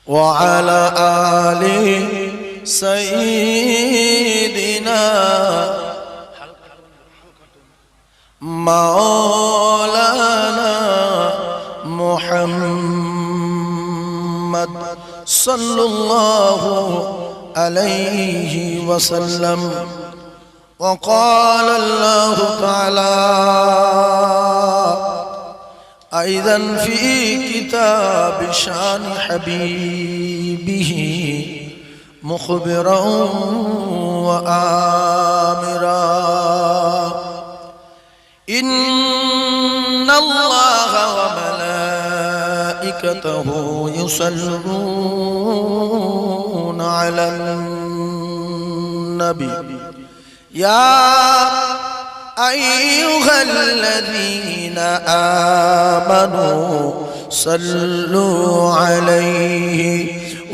وعلى آل سيدنا مولانا محمد صلى الله عليه وسلم. وقال الله تعالى أيضا في كتاب شان حبيبه مخبرا وآمرا إن الله وملائكته يصلون على النبي يا أيها الذين آمنوا صلوا عليه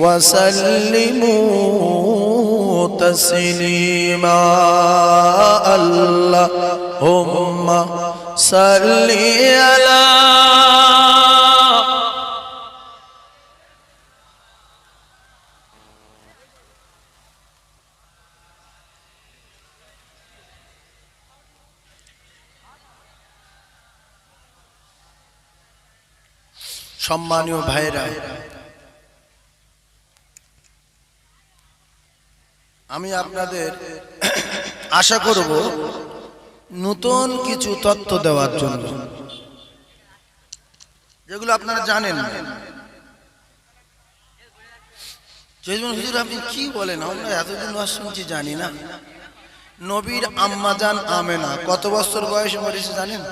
وسلموا تسليما اللهم صل على সম্মানীয় ভাইরা, আমি আপনাদের আশা করব নতুন কিছু তথ্য দেওয়ার জন্য, যেগুলো আপনারা জানেন। হুজুর আপনি কি বলেন, আমরা এতদিন ওয়াজ শুনছি জানি না। নবীর আম্মাজান আমেনা কত বছর বয়সে মরেছে জানেন?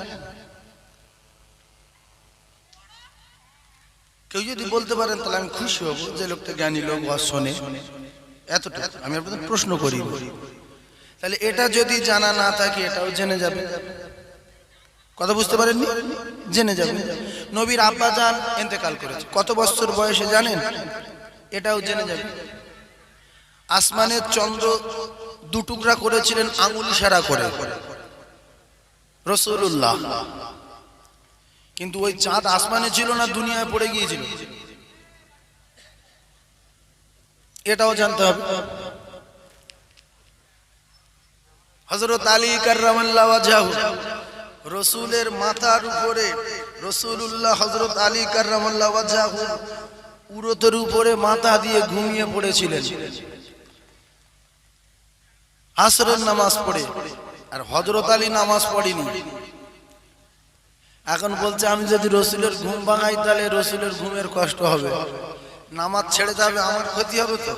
কেউ যদি বলতে পারেন তাহলে আমি খুশি হব, যে লোকটা জ্ঞানী লোক ওয়াজ শোনে। এতটা আমি আপনাদের প্রশ্ন করি, তাহলে এটা যদি জানা না থাকে এটাও জেনে যাবে। কথা বুঝতে পারেননি? জেনে যাবে। নবীর আব্বাজান ইন্তেকাল করেছে কত বছর বয়সে জানেন? এটাও জেনে যাবে। আসমানের চন্দ্র দুটুকরা করেছিলেন আঙ্গুল ইশারা করে রাসূলুল্লাহ, কিন্তু ওই চাঁদ আসমানে ছিল না, দুনিয়ায় পড়ে গিয়েছিল। এটাও জানতে হবে। হযরত আলী কাররামাল্লাহু ওয়াজহাহু, রাসূলের মাথার উপরে রাসূলুল্লাহ হযরত আলী কাররামাল্লাহু ওয়াজহাহু উরতের উপরে মাথা দিয়ে ঘুমিয়ে পড়েছিলেন আসরের নামাজ পড়ে, আর হযরত আলী নামাজ পড়েনি। এখন বলছে আমি যদি রসুলের ঘুম ভাঙাই তাহলে রসুলের ঘুমের কষ্ট হবে, নামাজ ছেড়ে যাবে, আমার ক্ষতি হবে। তো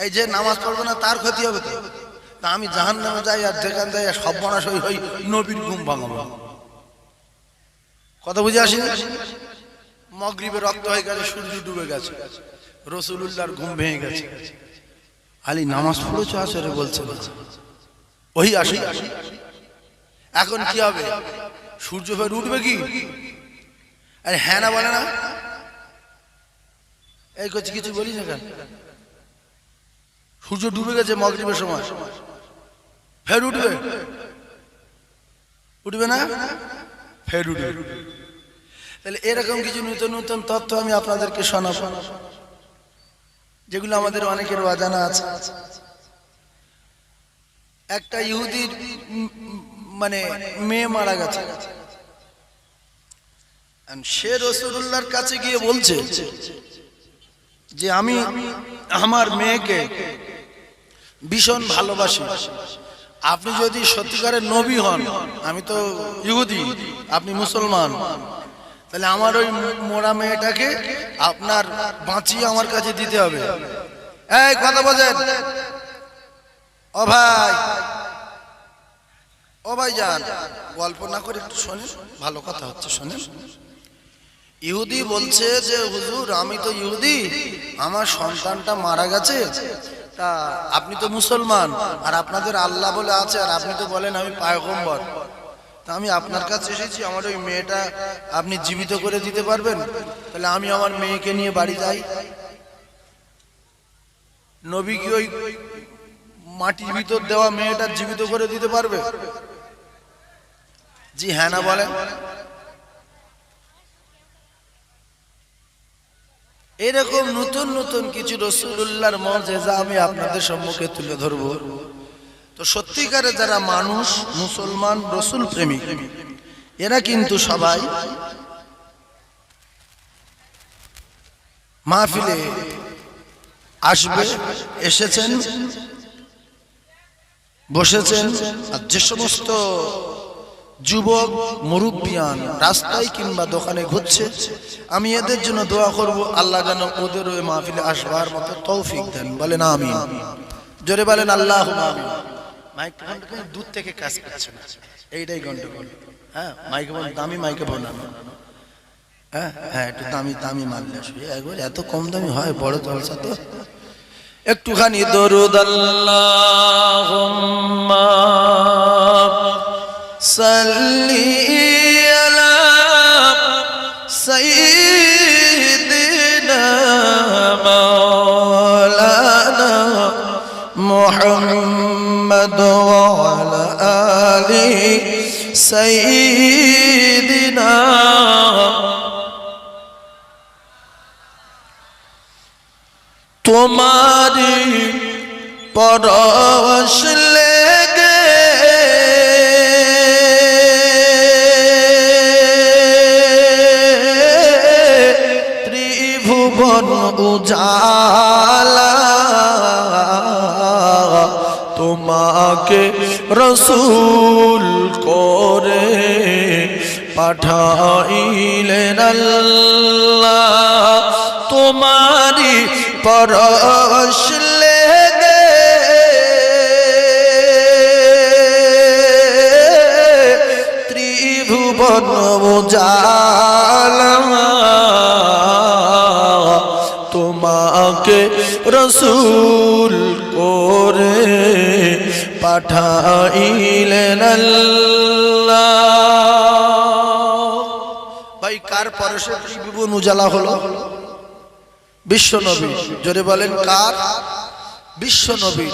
এই যে নামাজ পড়বে না তার ক্ষতি হবে। তো তা আমি জাহান্নামে যাই আর যেখান যাই সব বনাশ হই নবীর ঘুম ভাঙাবো। কথা বুঝে আসি? মাগরিবে রক্ত হয়ে গেছে, সূর্য ডুবে গেছে, রসুলুল্লাহর ঘুম ভেঙে গেছে। আলী নামাজ পড়েছো আসরে? বলছে ওই আসি। এখন কি হবে? সূর্য ফের উঠবে কি? আরে হ্যাঁ না বলে না, এই করছি কিছু বলি না কেন? সূর্য ডুবে গেছে মাগরিবের সময়, ফের উঠবে? উঠবে না? ফের উঠবে। তাহলে এরকম কিছু নতুন নতুন তথ্য আমি আপনাদেরকে শোনাবো, যেগুলো আমাদের অনেকের অজানা আছে। একটা ইহুদির মানে মেয়ে মারা গেছে, সে রাসূলুল্লাহর কাছে গিয়ে বলছে যে আমি আমার মেয়েকে ভীষণ ভালোবাসি, আপনি যদি সত্যিকারের নবী হন, আমি তো ইহুদি, আপনি মুসলমান, তাহলে আমার ওই মোরা মেয়েটাকে আপনার বাঁচিয়ে আমার কাছে দিতে হবে। এই কথা বলেন ও ভাই, ও ভাই যান, গল্প না করে একটু শোনেন, ভালো কথা হচ্ছে শোনেন। ইহুদি বলছে যে হুজুর আমি তো ইহুদি, আমার সন্তানটা মারা গেছে, তা আপনি তো মুসলমান আর আপনাদের আল্লাহ বলে আছে, আর আপনি তো বলেন আমি পয়গম্বর, তা আমি আপনার কাছে এসেছি, আমার ওই মেয়েটা আপনি জীবিত করে দিতে পারবেন? তাহলে আমি আমার মেয়েকে নিয়ে বাড়ি যাই। নবী কি ওই মাটির ভিতর দেওয়া মেয়েটা জীবিত করে দিতে পারবে? জি হ্যাঁ না বলেন। এরকম নতুন নতুন কিছু রাসূলুল্লাহর মুজিজা আমি আপনাদের সম্মুখে তুলে ধরব। তো সত্যিকারে যারা মানুষ মুসলমান রাসূল প্রেমিক এরা কিন্তু সবাই মাহফিলে আসবে, এসেছেন, বসেছেন। আর যে সমস্ত যুবক মুরব্বিয়ান রাস্তায় কিংবা দোকানে ঘুরছে, আমি এদের জন্য দোয়া করব আল্লাহ যেন ওদের ওই মাহফিলে আসবার মতো তৌফিক দেন। বলেন আমিন, জোরে বলেন আল্লাহুম্মা আমিন। মাইক্রোফোনটা দূর থেকে কাজ করছে না, এইটাই গন্ডগোল। হ্যাঁ, মাইক্রোফোন দামি মাইক্রোফোন না, হ্যাঁ হ্যাঁ, একটু দামি দামি মারলে একবার এত কম দামি হয় বড় জলসা তো। একটুখানি দরুদ আল্লাহুম্মা সাল্লি আলা সাইয়্যিদিনা মাওলানা মুহাম্মদ ওয়া আলা আলি সাইয়্যিদিনা। তোমারি পরশ লেগে ত্রিভুবন উজালা, তোমাকে রসূল করে পাঠাইলেন আল্লাহ। তোমারি পরশ লেগে ত্রিভুবন উজালা, তোমাকে রসূল করে পাঠাইলেন আল্লাহ। ভাই কার পরশে ত্রিভুবন উজালা হলো? বিশ্ব নবী। জোরে বলেন কার? বিশ্ব নবী।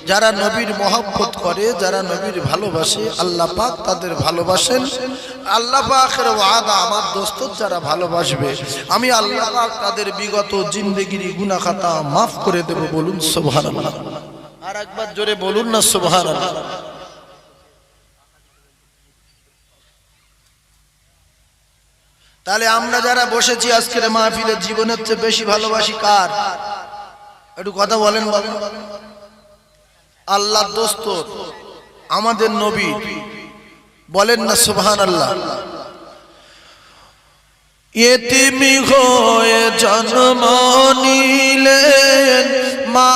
যারা নবীর মহব্বত করে, যারা নবীর ভালোবাসে, আল্লাহ পাক তাদের ভালোবাসেন। আল্লাহ পাকের ওয়াদা, আমার দোস্ত যারা ভালোবাসবে আমি আল্লাহ পাক তাদের বিগত জিন্দেগির গুনাহ খাতা মাফ করে দেব। বলুন সুবহানাল্লাহ। আর একবার জোরে বলুন না সুবহানাল্লাহ। তাহলে আমরা যারা বসেছি আজকের মাহফিলে জীবনের চেয়ে বেশি ভালোবাসি কার? একটু কথা বলেন। বলেন আল্লাহর দোস্ত আমাদের নবী, বলেন না সুবহানাল্লাহ। ইতিমি হয়ে জন্ম নিলেন মা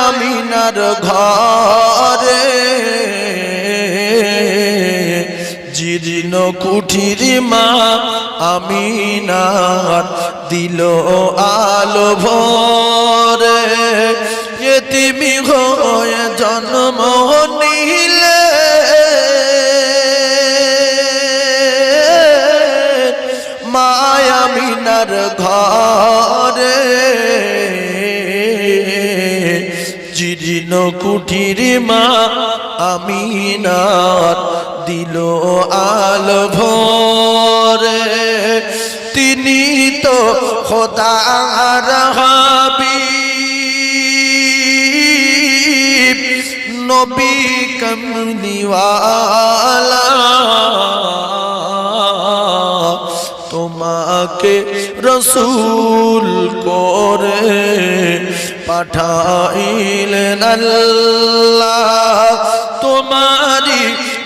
আমিনার ঘরে, জীর্ণ কুঠির মা আমিনার দিল আলো ভরে। ইতিমি হয়ে জন্ম নিলে মা আমিনার ঘরে, জীর্ণ কুঠির মা আমিনার দিল আলো ভরে। তিনি তো খোদার হাবিব, নবী কমলিওয়ালা, তোমাকে রসূল করে পাঠাইলেন আল্লাহ। তোমারি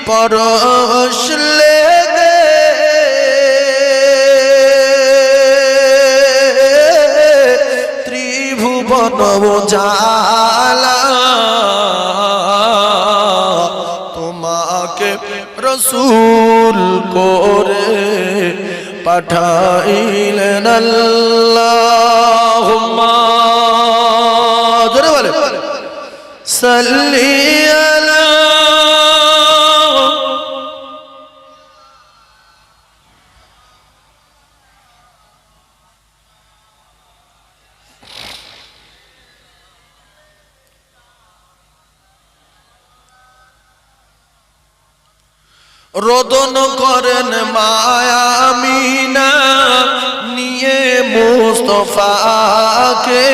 পরশ লেগে ত্রিভুবন উজালা, তোমাকে রসূল করে পাঠাইলেন আল্লাহুম্মা, জোরে বলে সাল্লি আলা। রোদন করেন মা আমিনা নিয়ে মুস্ত মুস্তফাকে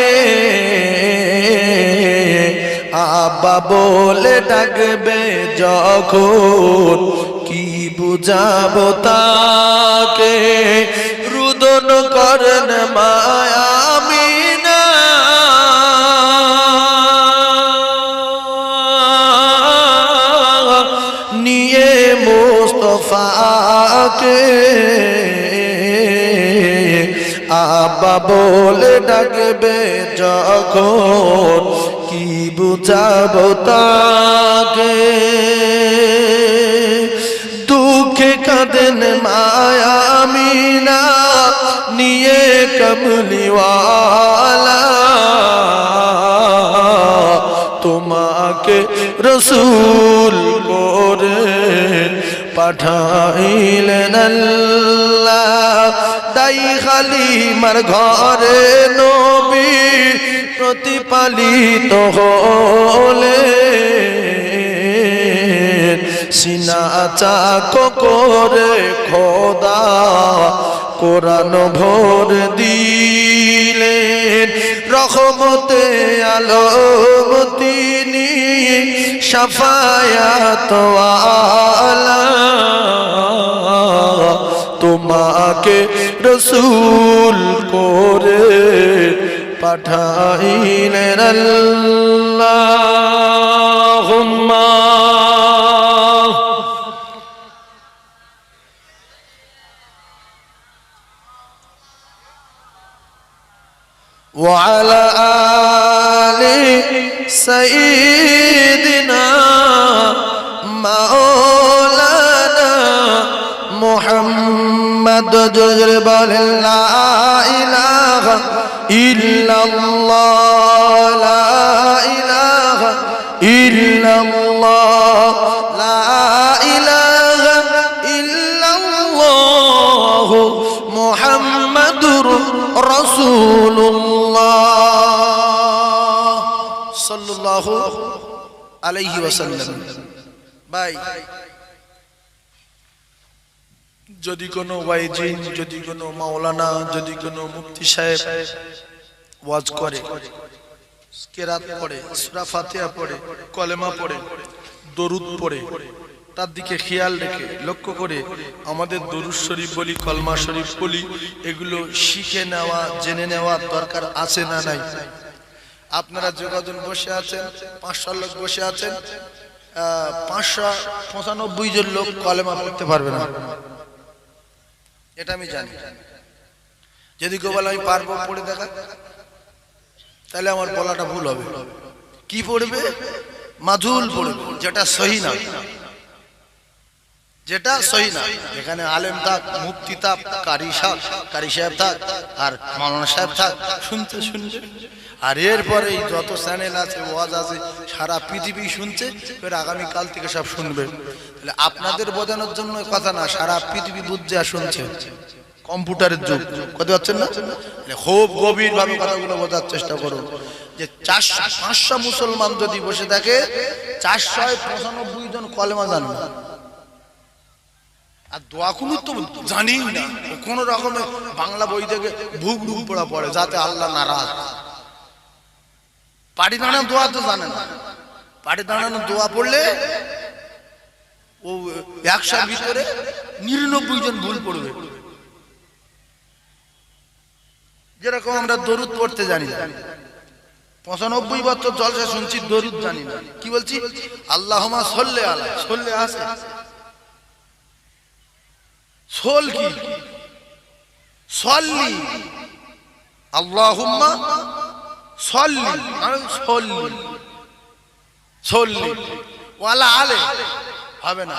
আব্বা বলে ডাকবে যখন কি বুঝাবো তাকে রুদন করেন মায়া আমিনা নিয়ে মুস্তফাকে আব্বা বলে ডাকবে যখন কি বুঝাবো তাকে দুঃখে কাঁদেন মায়া আমিনা নিয়ে কমলিওয়ালা তোমাকে রসূল করে পাঠাইলেন আল্লাহ দাই খালিমার ঘরে নবী প্রতিপালিত হলে সিনা চাক করে খোদা কোরআন ভোর দিলেন রহমতে আলম তিনি শাফায়াত ওয়ালা তোমাকে রসূল করে পাঠাইলেন আল্লাহুম্মা وعلى آل سيدنا مولانا محمد جرب لا إله إلا الله لا إله إلا الله لا إله إلا الله محمد رسول الله صلى الله عليه وسلم ভাই যদি কোনো ওয়াইজিন যদি কোনো মাওলানা যদি কোনো মুফতি সাহেব ওয়াজ করে কেরাত পড়ে সূরা ফাতিহা পড়ে কলেমা পড়ে দরুদ পড়ে তার দিকে খেয়াল রেখে লক্ষ্য করে আমাদের দরুদ শরীফ বলি কলমা শরীফ বলি এগুলো শিখে নেওয়া জেনে নেওয়া দরকার আছে না নাই আপনারা যোগাযোগ বসে আছেন 500 লোক বসে আছেন 595 জন লোক কলেমা পড়তে পারবে না এটা আমি জানি যদি কেউ বলে আমি পারবো পড়ে দেখা তাহলে আমার বলাটা ভুল হবে কি পড়বে মাঝুল পড়বে যেটা সহি না যেটা সহি না এখানে আলেম থাক মুফতি থাক কারি সাহেব থাক আর মাওলানা সাহেব থাক শুনতে শুনতে আর এরপরে যত চ্যানেল আছে ওয়াজ আছে সারা পৃথিবী শুনছে এবার আগামী কাল থেকে সব শুনবে তাহলে আপনাদের বোঝানোর জন্য কথা না সারা পৃথিবী বুঝছে আর শুনছে কম্পিউটারের যুগ কথা পাচ্ছেন না খুব গভীর ভাবে কথাগুলো বোঝার চেষ্টা করুন যে 400-500 মুসলমান যদি বসে থাকে 495 জন কলেমা জানে না আর দোয়া কুনুত তো জানি না কোন রকমে বাংলা বই থেকে ভুগ ভুগ পড়া পড়ে যাতে আল্লাহ নারাজ পাটি দাঁড়ানো দোয়া তো জানে না পাটি দাঁড়ানো দোয়া পড়লে ও 100 ভিতরে 99 জন ভুল পড়বে যেরকম আমরা দরুদ পড়তে জানি না 95 বছর জলসা শুনছি দরুদ জানি না কি বলছি আল্লাহুম্মা সাল্লি আলা সাল্লি আছে সোল কি সাল্লি আল্লাহুম্মা সাল্লি সাল্লি সাল্লি ওয়ালা আলে হবে না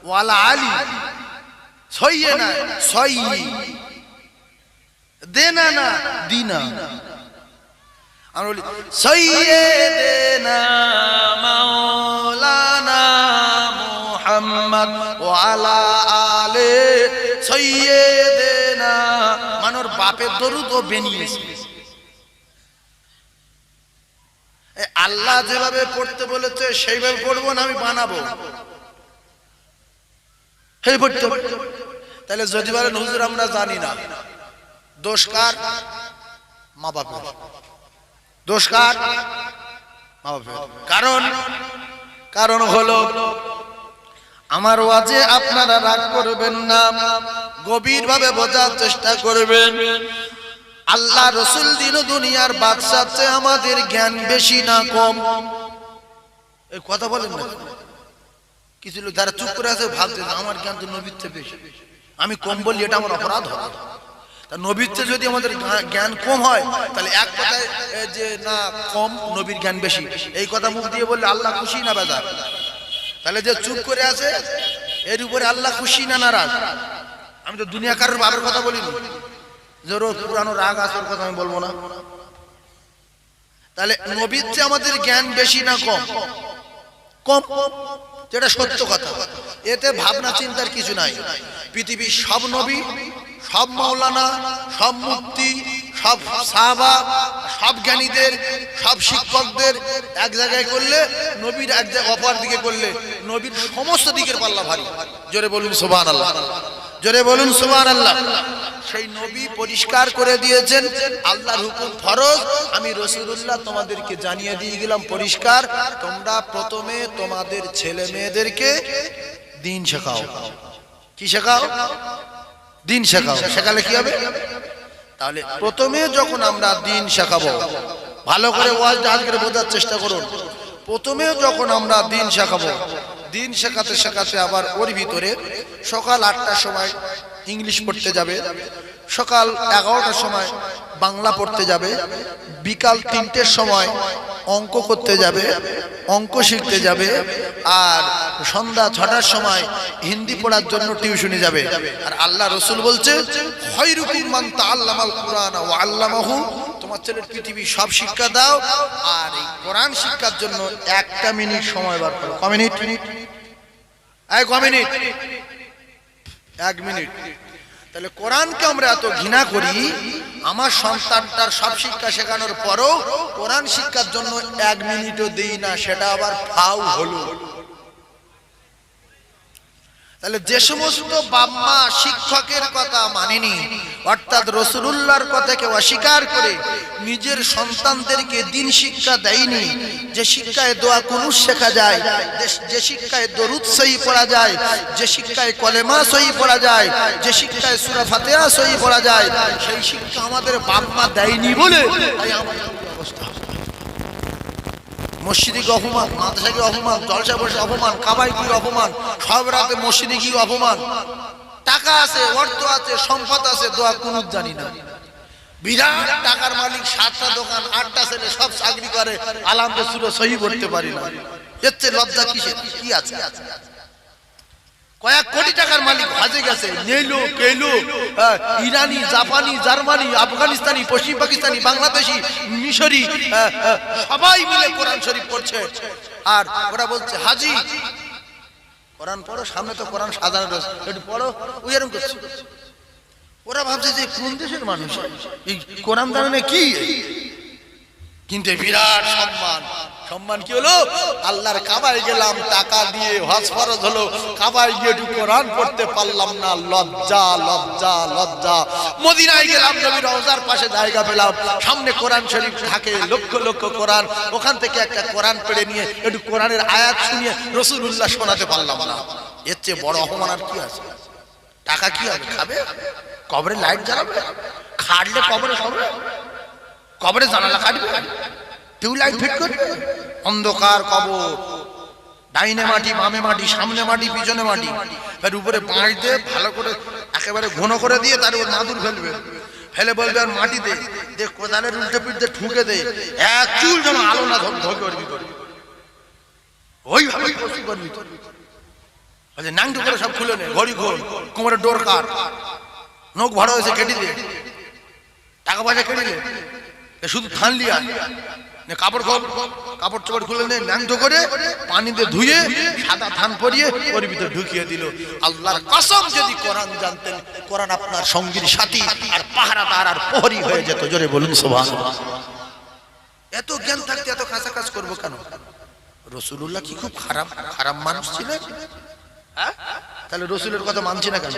ওয়ালা আলী সইয়ে না সইয়ি দেনা না দিনা আমরা বলি সাইয়্যিদানা মাওলানা মুহাম্মদ ওয়া আলা আলে সাইয়্যিদানা মানোর বাপের দরুদ ও বেনিয়েছে আল্লাহ যেভাবে পড়তে বলেছে সেইভাবে পড়বো না আমি বানাবো এই পড়তে তাহলে যদি বলেন হুজুর আমরা জানি না দোষ কার মা বাপের দোষ কার? মা বাপের। কারণ হলো আমার ওয়াজে আপনারা রাগ করবেন না, গভীরভাবে বোঝার চেষ্টা করবেন। আল্লাহ রসুল দিন দুনিয়ার বাদশা চেয়ে আমাদের জ্ঞান বেশি না কম? এই কথা বলেন না। কিছু লোক যারা চুপ করে আছে ভাবছে আমার জ্ঞান তো নবীর চেয়ে বেশি, আমি কম বলি এটা আমার অপরাধ হবে। তা নবীর চেয়ে যদি আমাদের জ্ঞান কম হয় তাহলে এক কথায় যে না কম, নবীর জ্ঞান বেশি, এই কথা মুখ দিয়ে বললে আল্লাহ খুশি না বেজার? তাহলে যে চুপ করে আছে এর উপরে আল্লাহ খুশি না নারাজ? আমি তো দুনিয়া কারোর বাবার কথা বলিনি, যে রোজ পুরানো রাগ আছে ওর কথা আমি বলবো না। তাহলে নবীর চেয়ে আমাদের জ্ঞান বেশি না কম? কম, যেটা সত্য কথা। এতে ভাবনা চিন্তার কিছু নাই। পৃথিবীর সব নবী, সব মাওলানা, সব মুফতি, সব সাহাবা, সব জ্ঞানীদের, সব শিক্ষকদের এক জায়গায় করলে, নবীর এক জায়গায় অপর দিকে করলে নবীর সমস্ত দিকের পাল্লা ভারী। জোরে বলুন সুবহানাল্লাহ, জোরে বলুন সুবহানাল্লাহ। সেই নবী পরিষ্কার করে দিয়েছেন আল্লাহর হুকুম ফরজ, আমি রাসূলুল্লাহ তোমাদেরকে জানিয়ে দিয়ে গেলাম পরিষ্কার, তোমরা প্রথমে তোমাদের ছেলে মেয়েদেরকে দ্বীন শেখাও। কি শেখাও? দ্বীন শেখাও। শেখালে কি হবে? তাহলে প্রথমে যখন আমরা দ্বীন শেখাবো, ভালো করে ওয়াজটা আজকে বোঝার চেষ্টা করুন। প্রথমে যখন আমরা দ্বীন শেখাবো, দ্বীন শেখাতে শেখাতে আবার ওর ভিতরে সকাল 8টার সময় ইংলিশ পড়তে যাবে, সকাল 11টার সময় বাংলা পড়তে যাবে, বিকাল 3টের সময় অঙ্ক করতে যাবে, অঙ্ক শিখতে যাবে, আর সন্ধ্যা 6টার সময় হিন্দি পড়ার জন্য টিউশনে যাবে। আর আল্লাহ রসুল বলছে খায়রুকুম মান তাআল্লামাল কুরআন ওয়া আল্লামাহু, তোমার ছেলের পৃথিবী সব শিক্ষা দাও আর এই কোরআন শিক্ষার জন্য 1 মিনিট সময় বার করো। ক মিনিট? এই ক মিনিট? 1 মিনিট। তাহলে কোরআনকে আমরা এত ঘৃণা করি, আমার সন্তানটার সব শিক্ষা শেখানোর পরও কোরআন শিক্ষার জন্য 1 মিনিটও দেই না, সেটা আবার ফাউ হলো। তাহলে যে সমস্ত বাপ-মা শিক্ষকের কথা মানেনি, অর্থাৎ রাসূলুল্লাহর কথাকে অস্বীকার করে নিজের সন্তানদেরকে দ্বীন শিক্ষা দেয়নি, যে শিক্ষায় দোয়া কুনুত শেখা যায়, যে শিক্ষায় দরুদ সহি পড়া যায়, যে শিক্ষায় কলেমা সহি পড়া যায়, যে শিক্ষায় সূরা ফাতিহা সহি পড়া যায়, সেই শিক্ষা আমাদের বাপ-মা দেয়নি বলে তাই আমাদের অবস্থা। মসজিদে কি অপমান, মাদ্রাসা কি অপমান, জলসা বসে অপমান, কাবাই কি অপমান, সব রাতে মসজিদে কি অপমান। টাকা আছে, অর্থ আছে, সম্পদ আছে, দোয়া কুনুত জানি না। বিরাট টাকার মালিক, 7টা দোকান, 8টা ছেলে, সব চাকরি করে, আলামকে সুরে সহি করতে পারি না। এর চেয়ে লজ্জা কিসের? কি আছে? কয়েক কোটি টাকার মালিক হজে গেছে, নেলো কেলো, ইরানি, জাপানি, জার্মানি, আফগানিস্তানি, পশ্চিম পাকিস্তানি, বাংলাদেশি, মিশরি, সবাই মিলে কোরআন শরীফ পড়ছে। আর ওরা বলছে হাজি কোরআন পড়ো, সামনে তো কোরআন সাজানো রয়েছে, একটু পড়ো, ওই এরকম করছে। ওরা ভাবছে যে কোন দেশের মানুষ, এই কোরআন জানে কি? কিন্তু বিরাট সম্মান। সম্মান কি হলো? আল্লাহর কাবায় গেলাম টাকা দিয়ে, হজ ফরজ হলো, কাবায় গিয়ে একটু কোরআন পড়তে পারলাম না, লজ্জা লজ্জা লজ্জা। মদিনায় গেলাম, নবীর রওজার পাশে জায়গা পেলাম, সামনে কোরআন শরীফ থাকে, লক্ষ লক্ষ কোরআন, ওখান থেকে একটা কোরআন পেড়ে নিয়ে একটু কোরআনের আয়াত শুনিয়ে রাসূলুল্লাহ শোনাতে পারলাম না। এর চেয়ে বড় অপমান আর কি আছে? টাকা কি হবে? খাবে? কবরে লাইট জ্বালাবে? খাটলে কবরে হবে? কবরে জানালা কাটবে? টিউবলাইট ফিট করবে? অন্ধকার কবর, ডাইনে মাটি, বামে মাটি, সামনে মাটি, পিছনে মাটি, এর উপরে পাঁচ দিয়ে ভালো করে একেবারে ঘন করে দিয়ে তার উপর মাদুর ফেলবে, ফেলে বলবে আর মাটি দে, দেখ কোদালের উল্টে পিঠে ঠুকে দে, এক চুল যেন আলো না ধর করবি, ওইভাবে করবি। নাংটু করে সব খুলে নে, ঘড়ি খোল, কোমরে ডোর কাট, নখ ভাড়া হয়েছে কেটে দে, টাকা পয়সা কেটে দে, শুধু থান লিয়া কাপড় খোল, কাপড় চোপড় খুলে নে, ন্যাংটো করে পানিতে ধুয়ে সাদা থান পরিয়ে ওর ভিতরে ঢুকিয়ে দিল। আল্লাহর কসম যদি কোরআন জানতেন, কোরআন আপনার সঙ্গীর সাথী আর পাহারাদার আর প্রহরী হয়ে যেত। জোরে বলুন সুবহানাল্লাহ। এত জ্ঞান থাকতে এত কাছাকাছি করবো কেন? রাসূলুল্লাহ কি খুব খারাপ খারাপ মানুষ ছিলেন? তাহলে রাসূলের কথা মানছি না কেন?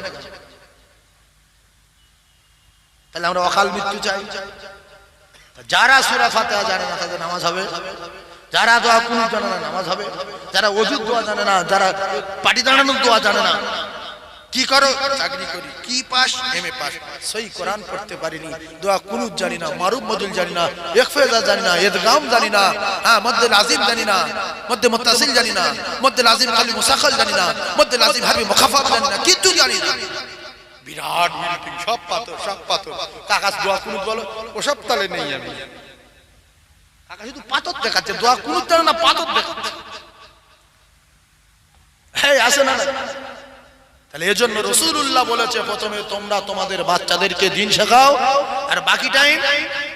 তাহলে আমরা অকাল মৃত্যু চাই? যারা সূরা ফাতিহা জানে না তাদের নামাজ হবে, যারা দোয়া কুনুত জানে না নামাজ হবে, যারা ওযুর দোয়া জানে না, যারা পাটি দাঁড়ানোর দোয়া জানে না, কি করো চাকরি করি, কি পাস এমএ পাস, সহি কোরআন পড়তে পারিনি, দোয়া কুনুত জানি না, মারুফ মদুল জানি না, ইখফাজা জানি না, ইদগাম জানি না, হ্যাঁ মদ্দে লাজিম জানি না, মদ্দে মুত্তাসিল জানি না, মদ্দে লাজিম খালি মুসাখাল জানি না, মদ্দে লাজিম হারফি মুখাফাফ জানি না, কিচ্ছু জানি না। বিরাট মিটিং, সব পাথর সব পাথর। কাকা দোয়া কুনুত বলো, ওসব তালে নেই আমি। কাকা শুধু পাথর দেখাচ্ছে, দোয়া কুনুত জানে না, পাথর দেখাচ্ছে। হ্যাঁ আসে না। তাহলে এজন্য রাসূলুল্লাহ বলেছে প্রথমে তোমরা তোমাদের বাচ্চাদেরকে দিন শেখাও, আর বাকি টাইম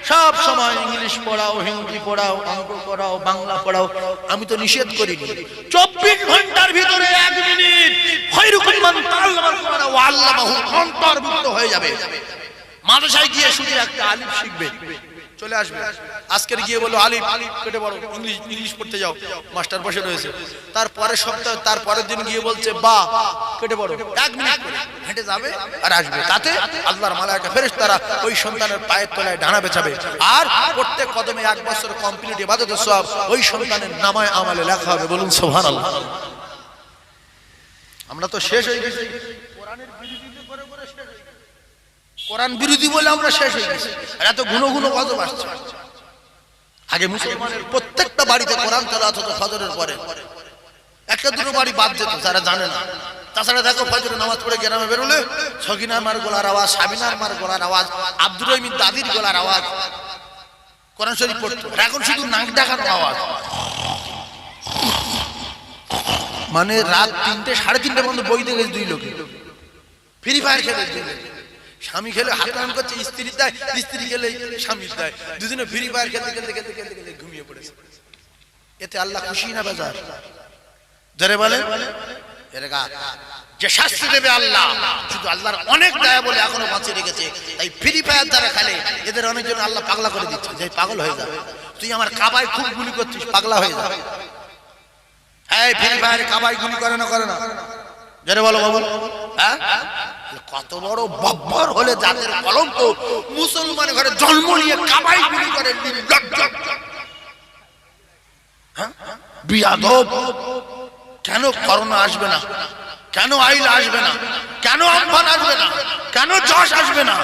সব সময় ইংলিশ পড়াও, হিন্দি পড়াও, অঙ্ক পড়াও, বাংলা পড়াও। আমি তো নিষেধ করিনি। 24 ঘন্টার ভিতরে 1 মিনিট খায়রুকুম মান তাআল্লামাল কুরআন ওয়া আল্লামাহু অন্তর্ভুক্ত হয়ে যাবে। মাদ্রাসায় গিয়ে শুধু একটা আলিফ শিখবে, চলে আসবে। আজকের গিয়ে বলো আলিফ কেটে বড় ইংলিশ পড়তে যাও, মাস্টার বসে রয়েছে। তারপরে সপ্তাহ, তারপরের দিন গিয়ে বলছে বা কেটে বড়, 1 মিনিট করে হেঁটে যাবে আর আসবে। তাতে আল্লাহর মালায়েকা ফেরেশতারা ওই সন্তানের পায়ের তলায় ডানা বেছাবে, আর প্রত্যেক কদমে 1 বছর কমপ্লিট ইবাদতের সওয়াব ওই সন্তানের নামায় আমলে লেখা হবে। বলুন সুবহানাল্লাহ। আমরা তো শেষ হয়ে গেছি কোরআনের বিরোধিতা করে করে, শেষ হয়ে গেছি কোরআন বিরোধী বলে আমরা শেষ হয়ে গেছি। আর এত গুণ গুণ গজব আসছে। আগে মুসলমানের প্রত্যেকটা বাড়িতে কোরআন তেলাওয়াত হতো ফজরের পরে, একটা দুটো বাড়ি বাদ যেত যারা জানে না। তাছাড়া দেখো ফজরের নামাজ পড়ে গ্রামে বেরোলে সকিনার মার গলার আওয়াজ, সাবিনার মার গলার আওয়াজ, আব্দুর রহিম দাদির গলার আওয়াজ, কোরআন শরীফ পড়তো। এখন শুধু নাক ডাকানোর আওয়াজ, মানে রাত 3টে 3:30 পর্যন্ত বই দেখে 2 লোকে ফ্রি ফায়ার খেলে, স্বামী খেলে হাত টান করছে, স্ত্রী দেয়, স্ত্রী খেলে স্বামী দেয়, দুজনে ফ্রি ফায়ার খেলতে খেলতে খেলতে খেলতে খেলতে ঘুমিয়ে পড়েছে। এতে আল্লাহ খুশি না বেজার? যারা বলে এরগা যে শাস্তি দেবে আল্লাহ, শুধু আল্লাহর অনেক দয়া বলে এখনো বাঁচিয়ে রেখেছে। তাই ফ্রি ফায়ার যারা খেলে এদের অনেকজন আল্লাহ পাগলা করে দিচ্ছে, যে পাগল হয়ে যাবে, তুই আমার কাবায় খুব গুলি করছিস, পাগলা হয়ে যাবে। এই ফ্রি ফায়ারে কাবায় গুলি করে না, করে না? যারা বলো বাবু, হ্যাঁ কত বড় বাব্বর হলে জাতের কলঙ্ক, মুসলমান ঘরে জন্ম নিয়ে কাবাই গুলি করে, বিয়াদব। কেন করোনা আসবে না? কেন আইল আসবে না? কেন আমফান আসবে না? কেন যশ আসবে না?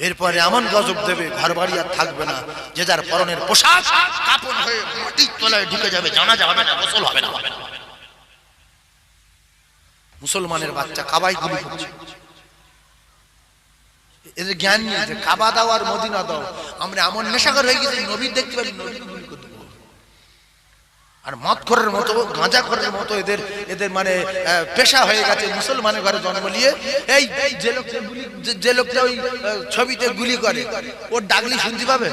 এরপরে এমন গজব দেবে, ঘর বাড়ি আর থাকবে না, যে যার পরনের পোশাক কাপড় হয়ে মাটির তলায় ঢুকে যাবে, জানাজা হবে না, গোসল হবে না। মুসলমানের বাচ্চা কাবাই গুলি করছে, এদের জ্ঞান নেই যে কাবা দাও আর মদিনা দাও। আমরা এমন নেশাখোর হয়ে গেছি, নবী দেখতে পারি নবী গুলি করতে। আর মদখোরের মতো, গাঁজাখোরের মতো এদের মানে পেশা হয়ে গেছে। মুসলমানের ঘরে জন্ম নিয়ে এই যে লোকটা ওই ছবিতে গুলি করে, ওর ডাকলি শুনতে পাবে?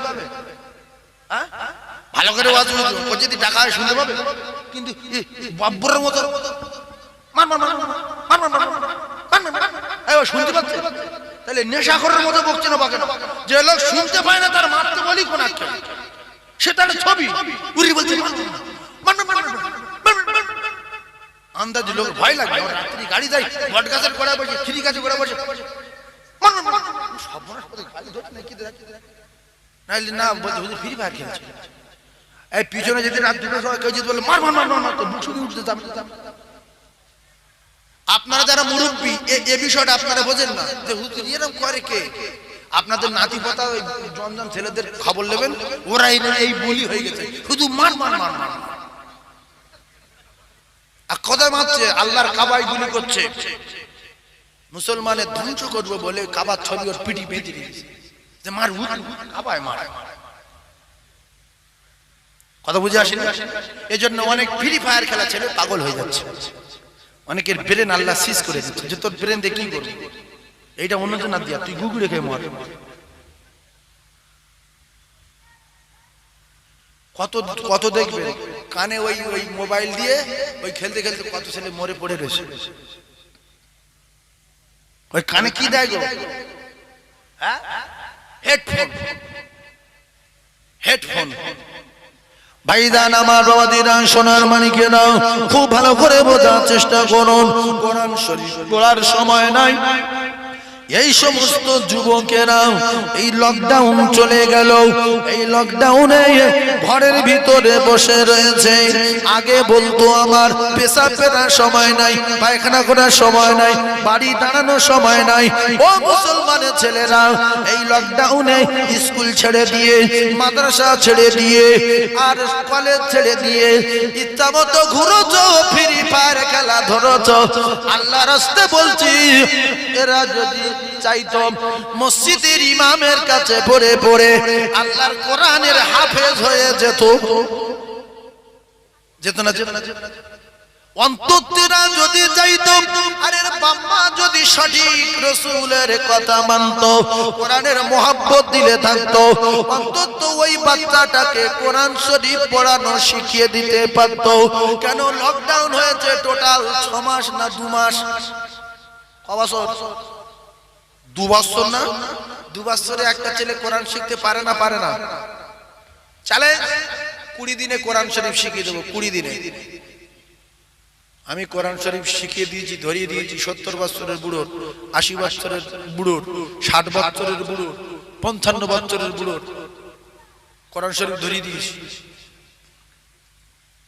ভালো করে ওয়াজ ও যদি ডাকা হয় শুনতে পাবে, কিন্তু বাব্বরের মতো শুনতে পাচ্ছে। তাহলে নেশাখোরের মতো বকছে না, বাকে যে লোক শুনতে পায় না তার মারতে বলি কোন সেটা ছবি উড়ি বলছে, আন্দাজ লোক ভয় লাগে। রাত্রি গাড়ি যায়, বট গাছের গোড়ায় বসে, খিরি গাছে গোড়ায় বসে, না বলছে হুজুর ফ্রি ফায়ার খেলছে। এই পিছনে যদি রাত 2টার সময় কেউ যদি বলে মার মার মার মার, তো বুক শুধু উঠতে যাবে। আপনারা যারা মুরব্বী, এ বিষয়টা আপনারা বোঝেন না যে হুজুর এরকম করে কে? আপনাদের নাতি পোতা ওই জনজন ছেলেদের খবর নেবেন, ওরা এই বলি হয়ে গেছে, শুধু মার মার মার মার। আর কথা মারছে, আল্লাহর কাবায় গুলি করছে। মুসলমানের ধ্বংস করবে বলে কাবার ছবি ওর পিটি বেঁধে দিয়েছে, যে মার কাবায় মার। কথা বুঝে আসেনি? এই জন্য অনেক ফ্রি ফায়ার খেলা ছেলে পাগল হয়ে যাচ্ছে। অনেকের ব্রেন আল্লাহ সিজ করে দিচ্ছে, যে তোর ব্রেন দিয়ে কি করবি, এইটা অন্যজন না দিয়া তুই গুগল রেখে মর। কত কত দেখবে কানে ওই মোবাইল দিয়ে ওই খেলতে খেলতে কত ছেলে মরে পড়ে রয়েছে। ওই কানে কি দেয় গো? হ্যাঁ, হেডফোন। হেডফোন ভাইজান আমার বাবাদিরা, সোনার মানিকেরা, খুব ভালো করে বোঝার চেষ্টা করুন। কোরআন শরীফ পড়ার সময় নাই, এই সমস্ত যুবকেরা এই লকডাউন চলে গেল, এই লকডাউনে ঘরের ভিতরে বসে রয়েছে। আগে বলতো আমার পেশাব ফেরার সময় নাই, পায়খানা করার সময় নাই, বাড়ি দাঁড়ানোর সময় নাই। ও মুসলমানের ছেলেরা, এই লকডাউনে স্কুল ছেড়ে দিয়ে, মাদ্রাসা ছেড়ে দিয়ে, আর কলেজ ছেড়ে দিয়ে ইচ্ছা মতো ঘুরোছো, ফ্রি ফায়ার খেলা ধরোছো। আল্লাহ রাস্তে বলছি, এরা যদি চাইতো মসজিদের ইমামের কাছে পড়ে পড়ে আল্লাহর কোরআনের হাফেজ হয়ে যেত, যেত না? অন্তরা যদি চাইতো, আরে বাম্মা যদি সঠিক রাসূলের কথা মানতো, কোরআনের মহব্বত দিলে থাকতো, অন্তত ওই বাচ্চাটাকে কোরআন শরীফ পড়ানো শিখিয়ে দিতে পারতো। কেন লকডাউন হয়েছে টোটাল 6 মাস না 2 মাস? ক বছর? 2 বছর না? 2 বছরে একটা ছেলে কোরআন শিখতে পারে না? পারে না? চলে 20 দিনে কোরআন শরীফ শিখিয়ে দেবো। 20 দিনে আমি কোরআন শরীফ শিখিয়ে দিয়েছি, ধরিয়ে দিয়েছি 70 বছরের বুড়োর, 80 বছরের বুড়োর, 60 বছরের বুড়োর, 55 বছরের বুড়োর কোরআন শরীফ ধরিয়ে দিয়েছি।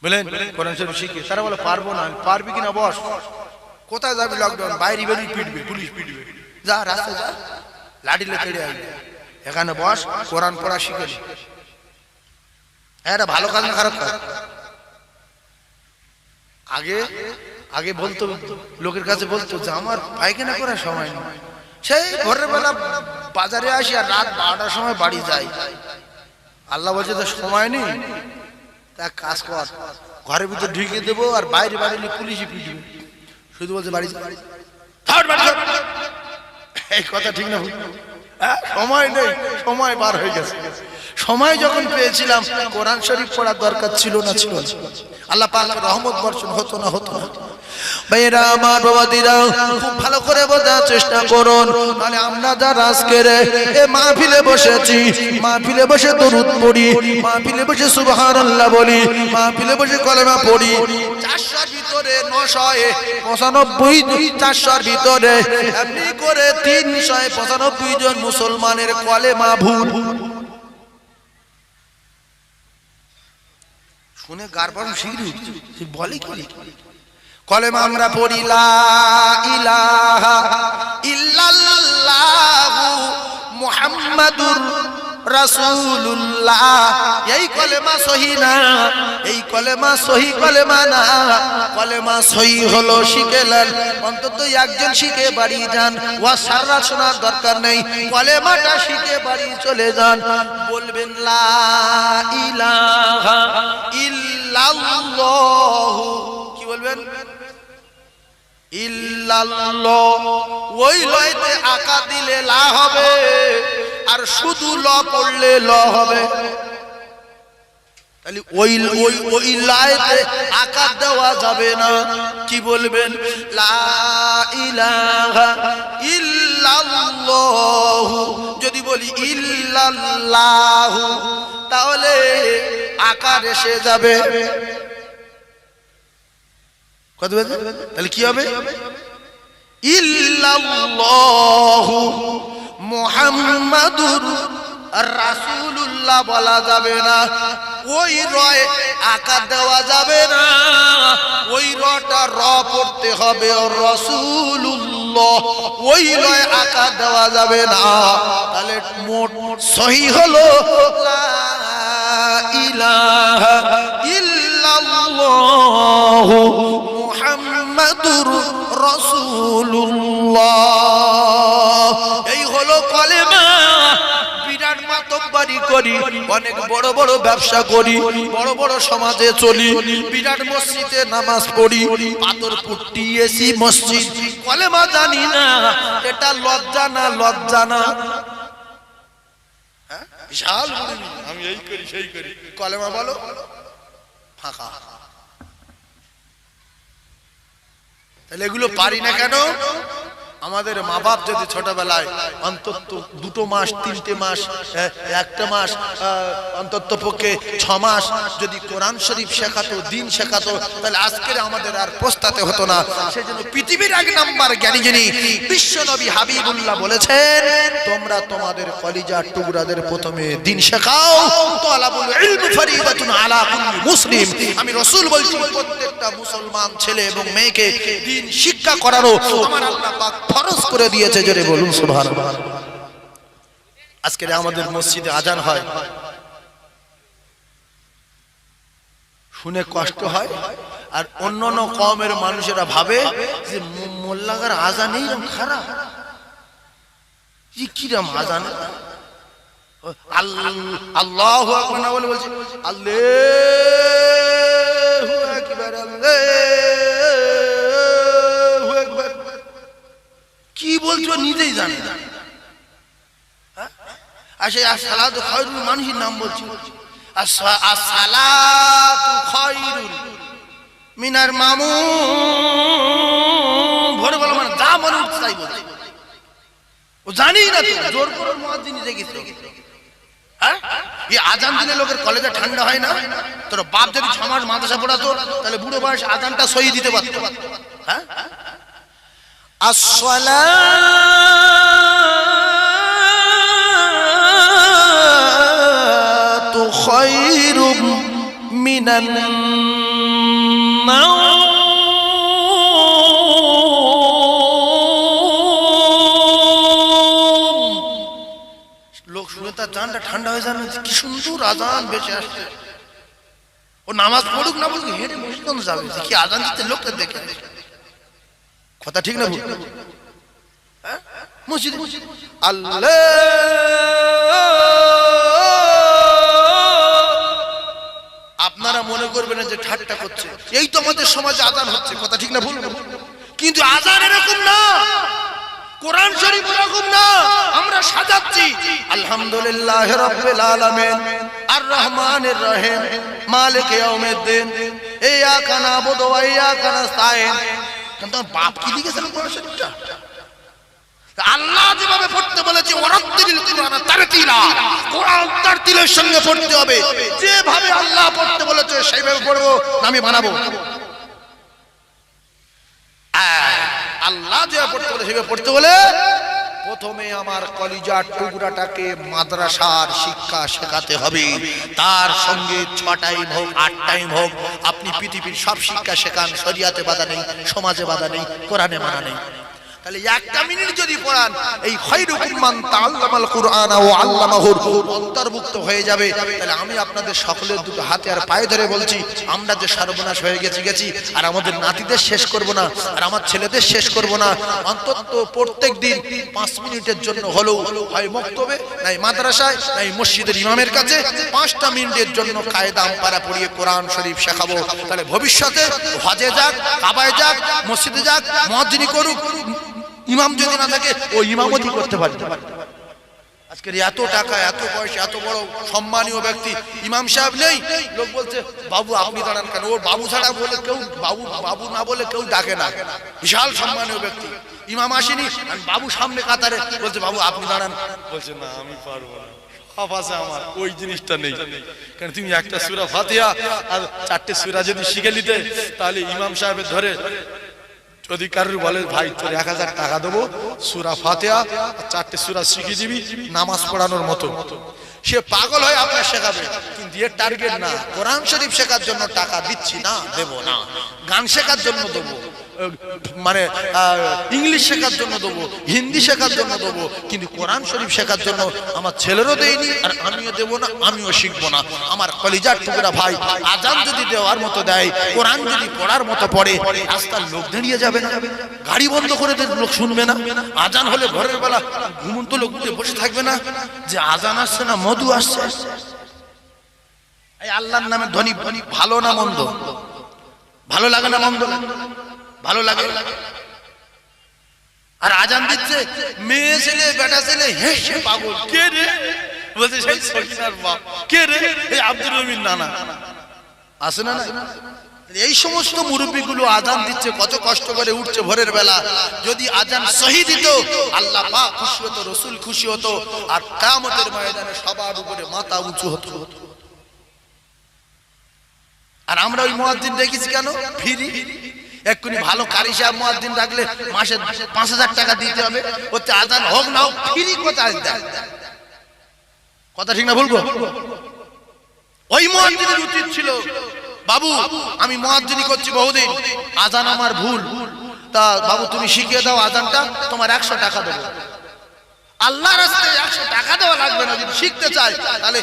বলেন কোরআন শরীফ শিখিয়ে, তারা বলে পারবো না। পারবি কিনা বস। কোথায় যাবি? লকডাউন, বাইরে বেরিয়ে পিটবে, পুলিশ পিটবে। যা রাস্তায় যা, লাঠিলে কেড়ে আসবে। এখানে বস, কোরআন পড়া শিখে নি। এটা ভালো কাজ না খারাপ কাজ? আগে আগে বলতো, লোকের কাছে বলতো যে আমার পায়খানা করার সময় নেই, সেই ভোরের বেলা বাজারে আসি আর রাত 12টার সময় বাড়ি যাই। আল্লাহ বলছে তো সময় নেই, তা কাজ কর, ঘরের ভিতর ঢুকে দেবো আর বাইরে বাড়িলে পুলিশই পিটবে। শুধু বলছে বাড়ি যা। এই কথা ঠিক না? সময় নেই, সময় পার হয়ে গেছে। সময় যখন পেয়েছিলাম কোরআন শরীফ পড়ার দরকার ছিল না? ছিল। আল্লাহ পাকের রহমত বর্ষণ হতো না? হতো না? ভাইরা আমার, বাবাদিরা, খুব ভালো করে বোঝার চেষ্টা করুন। মানে আমরা যারা আজকের এই মাহফিলে বসেছি, মাহফিলে বসে দরুদ পড়ি, মাহফিলে বসে সুবহানাল্লাহ বলি, মাহফিলে বসে কলেমা পড়ি, 400 ভিতরে 995, 400 ভিতরে এমনি করে 395 জন মুসলমানের কলেমা ভুল। শুনে গারবান শিগগিরই উঠছে, বলে কি কলেমা আমরা পড়ি, লা ইলাহা ইল্লাল্লাহু মুহাম্মাদুর রাসূলুল্লাহ। এই কলেমা সহি না, এই কলেমা সহি কলেমা না। কলেমা সহি হলো শিখেলেন, অন্তত একজন শিখে বাড়ি যান, ওয়া সারা শোনার দরকার নেই, কলেমাটা শিখে বাড়ি চলে যান। বলবেন লা ইলাহা ইল্লাল্লাহ। কি বলবেন? ইল্লাল্লাহ। ওই লয়তে আকা দিলে লা হবে, আর শুধু ল পড়লে ল হবে। তাহলে ওই লাইতে আকা দেওয়া যাবে না। কি বলবেন? লা ইলাহা ইল্লাল্লাহ। যদি বলি ইল্লাল্লাহ, তাহলে আকার এসে যাবে। কত বাজে? তাহলে কি হবে? ইল্লাল্লাহু মুহাম্মাদুর রাসূলুল্লাহ বলা যাবে না। ওই রয় আকার দেওয়া যাবে না, ওই রটা র পড়তে হবে, রাসূলুল্লাহ। ওই রয় আকার দেওয়া যাবে না। তাহলে মোট সহি হলো লা ইলাহা ইল্লাল্লাহু মুহাম্মাদুর রাসূলুল্লাহ। এই হলো কলেমা। বিরাট মাতব্বরি করি, অনেক বড় বড় ব্যবসা করি, বড় বড় সমাজে চলি, বিরাট মসজিদে নামাজ পড়ি, পাথরপুর টিএসি মসজিদ, কলেমা জানি না। এটা লজ্জা না? লজ্জা না? বিশাল আমি এই করি সেই করি, কলেমা বলো ফাঁকা। তাহলে এগুলো পারি না কেন? আমাদের মা বাপ যদি ছোটবেলায় অন্তত 2 মাস 3 মাস 1 মাস অন্তত পক্ষে 6 মাস যদি কোরআন শরীফ শেখাতো, দিন শেখাতো, তাহলে আজকের আমাদের আর পস্তাতে হতো না। সেজন্য পৃথিবীর 1 নাম্বার জ্ঞানী যিনি বিশ্ব নবী হাবিবুল্লাহ বলেছেন, তোমরা তোমাদের কলিজার টুকরাদের প্রথমে দিন শেখাও। তালাবুল ইলম ফরিদাতুন আলা কুল্লি মুসলিম। আমি রাসূল বলছি, প্রত্যেকটা মুসলমান ছেলে এবং মেয়েকে দিন শিক্ষা করানো আমার আল্লাহ পাক ফরজ করে দিয়েছে। জোরে বলুন সুবহানাল্লাহ। আজকে আমাদের মসজিদে আজান হয়, শুনে কষ্ট হয়, আর অন্যান্য কওমের মানুষেরা ভাবে যে মোল্লাগার আজান এইরকম খারাপ, কিরম আজান, আল্লাহু আকবার না বলে বলছে আল্লাহু আকবার, আল্লাহু আকবার, কি বলছো নিজেই জানে না। আসসালাতু খায়রুল, মানুষের নাম বলছি, আসসালাতু খায়রুল মিনার মামুম, ভরে বলো মানে যা মনে উঠছে তাই বলছে, ও জানি না তো, জোর করে মুয়াজ্জিন জেগেছে। হ্যাঁ, এই আজান দিলে লোকের কলেজে ঠান্ডা হয় না? তোর বাপ যদি 6 মাস মাদ্রাসা পড়াতো, তাহলে বুড়ো বয়স আজানটা সহি দিতে পারতো। হ্যাঁ, আসসালাতু খায়রুম মিনান নাওম। লোক শুনে তার জানটা ঠান্ডা হয়ে যাবে, কি সুন্দর আজান বেঁচে আসছে। ও নামাজ পড়ুক না পড়ুক, হেঁটে মসজিদ যাবে, কি আজান দিতে লোকটা দেখে। কথা ঠিক না ভুল? মসজিদ আল্লাহ, আপনারা মনে করবেন যে ঠাট্টা করছে, এই তো আমাদের সমাজে আজান হচ্ছে। কথা ঠিক না ভুল? কিন্তু আজান এরকম না, কোরআন শরীফ এরকম না। আমরা সাজাচ্ছি আলহামদুলিল্লাহ রাব্বিল আলামিন আর রহমানির রহিম মালিক ইয়াউমিদ্দিন ইয়াকা নাবুদু ওয়া ইয়াকা নাস্তাইন। কিন্তু বাপ কি লিখেছেন কোরআন শরীফটা? আল্লাহ যেভাবে পড়তে বলেছে, ওয়ারাত্তিলিল কুরআন তারতিলা, কোরআন তারতিলের সঙ্গে পড়তে হবে। যেভাবে আল্লাহ পড়তে বলেছে সেইভাবে পড়বো, আমি বানাবো। আল্লাহ যেভাবে পড়তে বলে সেভাবে পড়তে বলে, প্রথমে আমার কলিজার টুকরাটাকে মাদ্রাসার শিক্ষা শেখাতে হবে। তার সঙ্গে 6 টাইম হোক 8 টাইম হোক, আপনি পৃথিবীর সব শিক্ষা শেখান, শরিয়াতে বাধা নেই, সমাজে বাধা নেই, কোরআনে মানা নেই। তাহলে 1টা মিনিট যদি পড়ান, এই খায়রুকুম মান তাআল্লামাল কুরআনা ওয়া আল্লামাহুর অন্তর্ভুক্ত হয়ে যাবে। তাহলে আমি আপনাদের সকলের দুটো হাতে আর পায়ে ধরে বলছি, আমরা যে সর্বনাশ হয়ে গেছি, আর আমাদের নাতিদের শেষ করব না, আর আমার ছেলেদের শেষ করব না। অন্তত প্রত্যেক দিন 5 মিনিটের জন্য হলেও হয় মক্তবে, নাই মাদ্রাসায়, নাই মসজিদের ইমামের কাছে 5টা মিনিটের জন্য কায়দা আমপারা পড়িয়ে কোরআন শরীফ শেখাবো। তাহলে ভবিষ্যতে হজে যাক, কাবায় যাক, মসজিদে যাক, মুয়াজ্জিনি করুক, ইমাম যদি না থাকে ও ইমামতি করতে পারে। আজকের এত টাকা, এত পয়সা, এত বড় সম্মানীয় ব্যক্তি ইমাম সাহেব নেই, লোক বলছে বাবু আপনি দাঁড়ান কেন? ওর বাবু ছাড়া বলে কেউ, বাবু বাবু না বলে কেউ ডাকে না। বিশাল সম্মানীয় ব্যক্তি, ইমাম আসেনি, বাবু সামনে কাতারে, বলছে বাবু আপনি দাঁড়ান, বলছে না আমি পারবো না, হাফাজে আমার ওই জিনিসটা নেই। কারণ তুমি একটা সূরা ফাতিহা আর 4টে সূরা যদি শিখে নিতে, তাহলে ইমাম সাহেবের ধরে যদি কারুর বলে ভাই তোর 1000 টাকা দেবো, সূরা ফাতিহা আর 4টে সূরা শিখিয়ে দিবি নামাজ পড়ানোর মতো, সে পাগল হয়ে আপনার শেখাবে। কিন্তু এর টার্গেট না, কোরআন শরীফ শেখার জন্য টাকা দিচ্ছি না, দেবো না, গান শেখার জন্য দেবো, মানে ইংলিশ শেখার জন্য দেবো, হিন্দি শেখার জন্য দেবো, কিন্তু কোরআন শরীফ শেখার জন্য আমার ছেলেরও দেয়নি, আর আমিও দেবো না, আমিও শিখবো না। আমার কলিজার টুকরা ভাই, আজান যদি দেওয়ার মতো দেয়, কোরআন যদি পড়ার মতো পড়ে, রাস্তার লোক দাঁড়িয়ে যাবে না, গাড়ি বন্ধ করে দেবে, লোক শুনবে না। আজান হলে ঘরের বেলা ঘুমন্ত লোক উঠে বসে থাকবে না, যে আজান আসছে না মধু আসছে। এই আল্লাহর নামে ধ্বনি ভালো না মন্দ? ভালো লাগে না মন্দ? ভালো লাগে। আর আজান দিচ্ছে, মেয়ে ছেলে বেটা ছেলে হেসে পাগল, কে রে? বলছে সেই সকিনার বাপ। কে রে? এই আব্দুল রহিম নানা। আসে না? এই সমস্ত মুরব্বিগুলো আজান দিচ্ছে, কত কষ্ট করে উঠছে ভোরের বেলা। যদি আজান সহি দিত, আল্লাহ পাক খুশি হতো, রাসূল খুশি হতো, আর কিয়ামতের ময়দানে সবার উপরে মাথা উঁচু হতো। আর আমরা ওই মুয়াজ্জিন দেখেছি কেন ফ্রি, এক্ষুনি ভালো কারি সাহেব মুয়াজ্জিন রাখলে মাসে 5000 টাকা দিতে হবে, ওতে আজান হোক না হোক ফ্রি কোথায় দেয়? কথা ঠিক না বলবো? ওই মুয়াজ্জিনের উচিত ছিল, বাবু আমি মুয়াজ্জিনি করছি বহুদিন, আজান আমার ভুল, তা বাবু তুমি শিখিয়ে দাও আজানটা, তোমার 100 টাকা দেবো। আল্লাহর রাস্তায় 100 টাকা দেওয়া লাগবে না, যদি শিখতে চায় তাহলে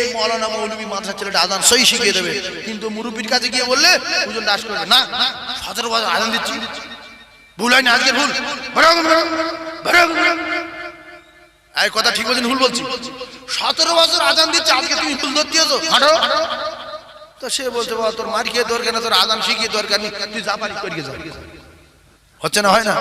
এই মাওলানা মৌলভী মাদ্রাসা ছেলেটা আজান সহি শিখিয়ে দেবে। কিন্তু মুরব্বির কাছে গিয়ে বললে দুজন দাস করবে না, 17 বছর আজান দিচ্ছি, ভুল হয়নি, আজকে ভুল, এই কথা ঠিক বলছেন ভুল বলছি? 17 বছর আজান দিচ্ছে, আজকে তুমি ভুল ধরতে আছো, হাঁটো। তো সে বলছে বাবা তোর মার খেয়ে দরকার না, তোর আজান শিখিয়ে দরকার নেই, তুই যা পারি করিয়ে যা। হচ্ছে না, হয় না?